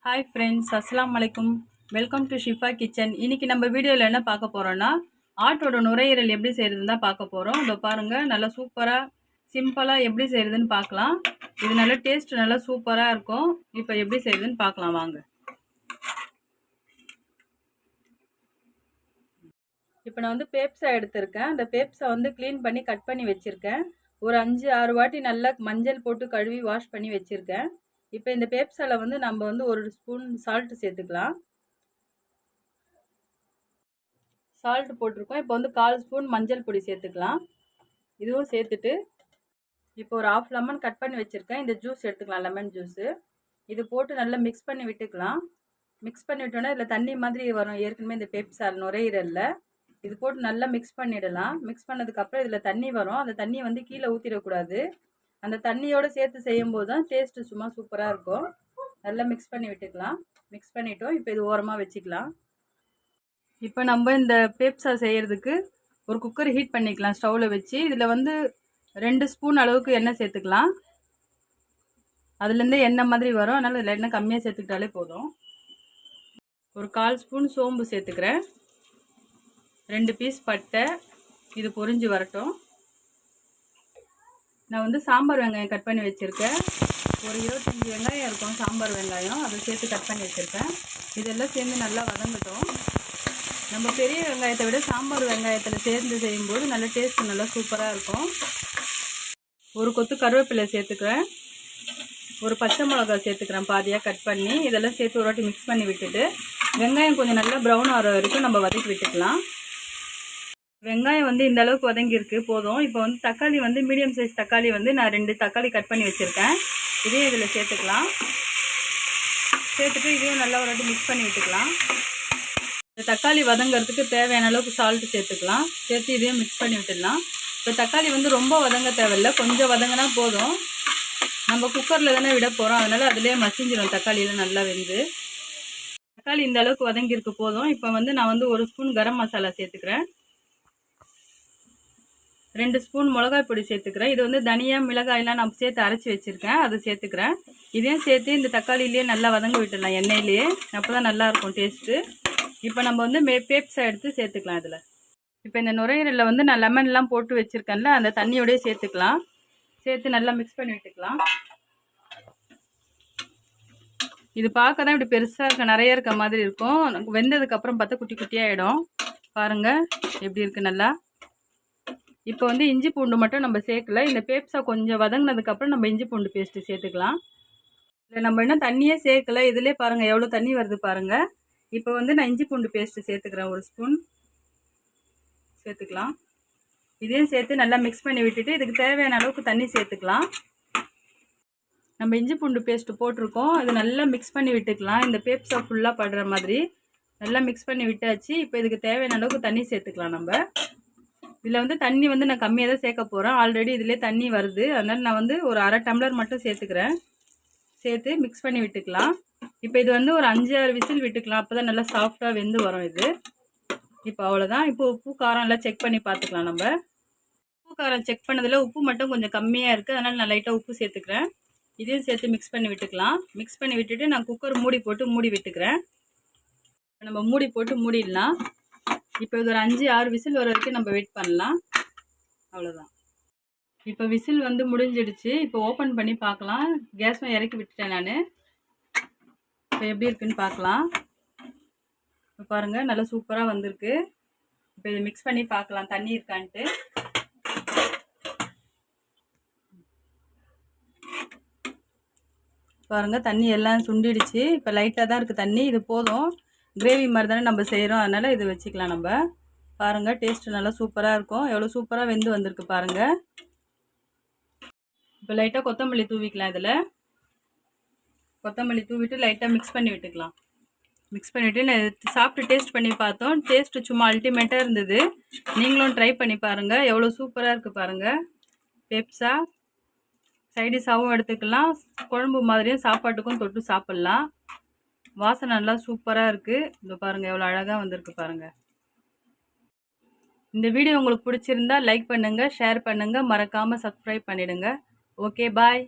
Hi friends अस्सलाम वालेकुम welcome to Shifa kitchen. இன்னைக்கு நம்ம வீடியோவில் என்ன பார்க்க போகிறோன்னா ஆட்டோட நுரையீரல் எப்படி செய்கிறதுன்னு தான் பார்க்க போகிறோம்। இதோ பாருங்கள், நல்லா சூப்பராக சிம்பிளாக எப்படி செய்கிறதுன்னு பார்க்கலாம்। இது நல்லா டேஸ்ட் நல்லா சூப்பராக இருக்கும்। இப்போ எப்படி செய்கிறதுன்னு பார்க்கலாம் வாங்க। இப்போ நான் வந்து பேப்ஸா எடுத்திருக்கேன்। அந்த பேப்ஸா வந்து க்ளீன் பண்ணி கட் பண்ணி வச்சுருக்கேன்। ஒரு 5-6 வாட்டி நல்லா மஞ்சள் போட்டு கழுவி வாஷ் பண்ணி வச்சுருக்கேன்। இப்போ இந்த பேப்ஸால வந்து நம்ம வந்து 1 ஸ்பூன் சால்ட் சேர்த்துக்கலாம்। சால்ட் போட்டிருக்கோம்। இப்போ வந்து 1/4 ஸ்பூன் மஞ்சள் பொடி சேர்த்துக்கலாம்। இதுவும் சேர்த்துட்டு இப்போ ஒரு 1/2 லெமன் கட் பண்ணி வச்சுருக்கேன்। இந்த ஜூஸ் எடுத்துக்கலாம், லெமன் ஜூஸு। இது போட்டு நல்லா மிக்ஸ் பண்ணி விட்டுக்கலாம்। மிக்ஸ் பண்ணி விட்டோன்னா இதில் தண்ணி மாதிரி வரும் ஏற்கனவே இந்த பேப்ஸால் நுரையீரலில்। இது போட்டு நல்லா மிக்ஸ் பண்ணிடலாம்। மிக்ஸ் பண்ணதுக்கப்புறம் இதில் தண்ணி வரும், அந்த தண்ணியை வந்து கீழே ஊற்றிடக்கூடாது। அந்த தண்ணியோடு சேர்த்து செய்யும்போது தான் டேஸ்ட்டு சும்மா சூப்பராக இருக்கும்। நல்லா மிக்ஸ் பண்ணி விட்டுக்கலாம்। மிக்ஸ் பண்ணிட்டோம், இப்போ இது ஓரமாக வச்சுக்கலாம்। இப்போ நம்ம இந்த பேப்ஸா செய்கிறதுக்கு ஒரு குக்கர் ஹீட் பண்ணிக்கலாம் ஸ்டவ்வில் வச்சு। இதில் வந்து 2 ஸ்பூன் அளவுக்கு எண்ணெய் சேர்த்துக்கலாம்। அதுலேருந்தே எண்ணெய் மாதிரி வரும், அதனால் இதில் எண்ணெய் கம்மியாக சேர்த்துக்கிட்டாலே போதும்। ஒரு 1/4 ஸ்பூன் சோம்பு சேர்த்துக்கிறேன்। 2 பீஸ் பட்டை, இது பொரிஞ்சு வரட்டும்। நான் வந்து சாம்பார் வெங்காயம் கட் பண்ணி வச்சுருக்கேன்। ஒரு 25 வெங்காயம் இருக்கும் சாம்பார் வெங்காயம், அதை சேர்த்து கட் பண்ணி வச்சுருக்கேன்। இதெல்லாம் சேர்ந்து நல்லா வதங்கட்டும்। நம்ம பெரிய வெங்காயத்தை விட சாம்பார் வெங்காயத்தில் சேர்ந்து செய்யும்போது நல்ல டேஸ்ட் நல்லா சூப்பராக இருக்கும்। ஒரு கொத்து கருவேப்பிலை சேர்த்துக்கிறேன்। ஒரு பச்சை மிளகா சேர்த்துக்கிறேன் பாதியாக கட் பண்ணி। இதெல்லாம் சேர்த்து ஒரு வாட்டி மிக்ஸ் பண்ணி விட்டுட்டு வெங்காயம் கொஞ்சம் நல்லா ப்ரௌன் ஆகிற வரைக்கும் நம்ம வதக்கி விட்டுக்கலாம்। வெங்காயம் வந்து இந்த அளவுக்கு வதங்கியிருக்கு போதும்। இப்போ வந்து தக்காளி வந்து மீடியம் சைஸ் தக்காளி வந்து நான் 2 தக்காளி கட் பண்ணி வச்சுருக்கேன்। இதையும் இதில் சேர்த்துக்கலாம்। சேர்த்துட்டு இதையும் நல்லா ஒரு வாட்டி மிக்ஸ் பண்ணி விட்டுக்கலாம்। இந்த தக்காளி வதங்கிறதுக்கு தேவையான அளவுக்கு சால்ட்டு சேர்த்துக்கலாம்। சேர்த்து இதையும் மிக்ஸ் பண்ணி விட்டுடலாம்। இப்போ தக்காளி வந்து ரொம்ப வதங்க தேவையில்லை, கொஞ்சம் வதங்கினா போதும்। நம்ம குக்கரில் தானே விட போகிறோம், அதனால் அதிலே மசிஞ்சிடும் தக்காளியில் நல்லா வெந்து। தக்காளி இந்த அளவுக்கு வதங்கியிருக்கு போதும்। இப்போ வந்து நான் வந்து 1 ஸ்பூன் கரம் மசாலா சேர்த்துக்கிறேன்। 2 ஸ்பூன் மிளகாய் பொடி சேர்த்துக்கிறேன்। இது வந்து தனியா மிளகாயெல்லாம் நான் சேர்த்து அரைச்சி வச்சுருக்கேன், அதை சேர்த்துக்கிறேன்। இதையும் சேர்த்து இந்த தக்காளியிலேயே நல்லா வதங்க விட்டுடலாம் எண்ணெயிலேயே, அப்போ தான் நல்லாயிருக்கும் டேஸ்ட்டு। இப்போ நம்ம வந்து பேப்ஸா எடுத்து சேர்த்துக்கலாம் இதில்। இப்போ இந்த நுரையீரலில் வந்து நான் லெமன்லாம் போட்டு வச்சுருக்கேன்ல, அந்த தண்ணியோடய சேர்த்துக்கலாம்। சேர்த்து நல்லா மிக்ஸ் பண்ணி விட்டுக்கலாம்। இது பார்க்க தான் இப்படி பெருசாக இருக்க நிறைய இருக்க மாதிரி இருக்கும், வெந்ததுக்கப்புறம் பார்த்தா குட்டி குட்டியாகிடும்। பாருங்கள் எப்படி இருக்குது நல்லா। இப்போ வந்து இஞ்சி பூண்டு மட்டும் நம்ம சேர்க்கல, இந்த பேப்ஸா கொஞ்சம் வதங்கினதுக்கப்புறம் நம்ம இஞ்சி பூண்டு பேஸ்ட்டு சேர்த்துக்கலாம்। இல்லை நம்ம இன்னும் தண்ணியே சேர்க்கல, இதிலே பாருங்கள் எவ்வளோ தண்ணி வருது பாருங்கள்। இப்போ வந்து நான் இஞ்சி பூண்டு பேஸ்ட்டு சேர்த்துக்கிறேன், 1 ஸ்பூன் சேர்த்துக்கலாம்। இதையும் சேர்த்து நல்லா மிக்ஸ் பண்ணி விட்டுட்டு இதுக்கு தேவையான அளவுக்கு தண்ணி சேர்த்துக்கலாம்। நம்ம இஞ்சி பூண்டு பேஸ்ட்டு போட்டிருக்கோம், இது நல்லா மிக்ஸ் பண்ணி விட்டுக்கலாம்। இந்த பேப்ஸா ஃபுல்லாக படுற மாதிரி நல்லா மிக்ஸ் பண்ணி விட்டாச்சு। இப்போ இதுக்கு தேவையான அளவுக்கு தண்ணி சேர்த்துக்கலாம் நம்ம। இதில் வந்து தண்ணி வந்து நான் கம்மியாக தான் சேர்க்க போகிறேன், ஆல்ரெடி இதிலே தண்ணி வருது, அதனால் நான் வந்து ஒரு 1/2 டம்ளர் மட்டும் சேர்த்துக்கிறேன்। சேர்த்து மிக்ஸ் பண்ணி விட்டுக்கலாம்। இப்போ இது வந்து ஒரு 5-6 விசில் விட்டுக்கலாம், அப்போ தான் நல்லா சாஃப்டாக வெந்து வரும் இது। இப்போ அவ்வளோதான்। இப்போ உப்பு காரம் எல்லாம் செக் பண்ணி பார்த்துக்கலாம் நம்ம। உப்பு காரம் செக் பண்ணதில் உப்பு மட்டும் கொஞ்சம் கம்மியாக இருக்குது, அதனால் நான் லைட்டாக உப்பு சேர்த்துக்கிறேன்। இதையும் சேர்த்து மிக்ஸ் பண்ணி விட்டுக்கலாம்। மிக்ஸ் பண்ணி விட்டுட்டு நான் குக்கர் மூடி போட்டு மூடி விட்டுக்கிறேன்। நம்ம மூடி போட்டு மூடிடலாம்। இப்போ இது ஒரு 5-6 விசில் வர வரைக்கும் நம்ம வெயிட் பண்ணலாம், அவ்வளோதான்। இப்போ விசில் வந்து முடிஞ்சிடுச்சு। இப்போ ஓப்பன் பண்ணி பார்க்கலாம்। கேஸும் இறக்கி விட்டுட்டேன் நான்। இப்போ எப்படி இருக்குன்னு பார்க்கலாம்। இப்போ பாருங்கள் நல்லா சூப்பராக வந்திருக்கு। இப்போ இதை மிக்ஸ் பண்ணி பார்க்கலாம் தண்ணி இருக்கான்ட்டு। பாருங்கள் தண்ணி எல்லாம் சுண்டிடுச்சு, இப்போ லைட்டாக தான் இருக்குது தண்ணி, இது போதும்। கிரேவி மாதிரி தானே நம்ம செய்கிறோம், அதனால் இது வச்சுக்கலாம் நம்ம। பாருங்கள் டேஸ்ட்டு நல்லா சூப்பராக இருக்கும், எவ்வளோ சூப்பராக வெந்து வந்திருக்கு பாருங்கள்। இப்போ லைட்டாக கொத்தமல்லி தூவிக்கலாம் இதில்। கொத்தமல்லி தூவிட்டு லைட்டாக மிக்ஸ் பண்ணி விட்டுக்கலாம்। மிக்ஸ் பண்ணிவிட்டு நான் சாப்பிட்டு டேஸ்ட் பண்ணி பார்த்தோம், டேஸ்ட்டு சும்மா அல்டிமேட்டாக இருந்தது। நீங்களும் ட்ரை பண்ணி பாருங்கள், எவ்வளோ சூப்பராக இருக்குது பாருங்கள்। பேப்ஸா சைடிஷாகவும் எடுத்துக்கலாம், குழம்பு மாதிரியும் சாப்பாட்டுக்கும் தொட்டு சாப்பிட்லாம்। வாசனை நல்லா சூப்பராக இருக்குது, இந்த பாருங்கள் எவ்வளோ அழகாக வந்திருக்கு பாருங்கள்। இந்த வீடியோ உங்களுக்கு பிடிச்சிருந்தா லைக் பண்ணுங்கள், ஷேர் பண்ணுங்கள், மறக்காமல் சப்ஸ்கிரைப் பண்ணிவிடுங்க। Okay bye.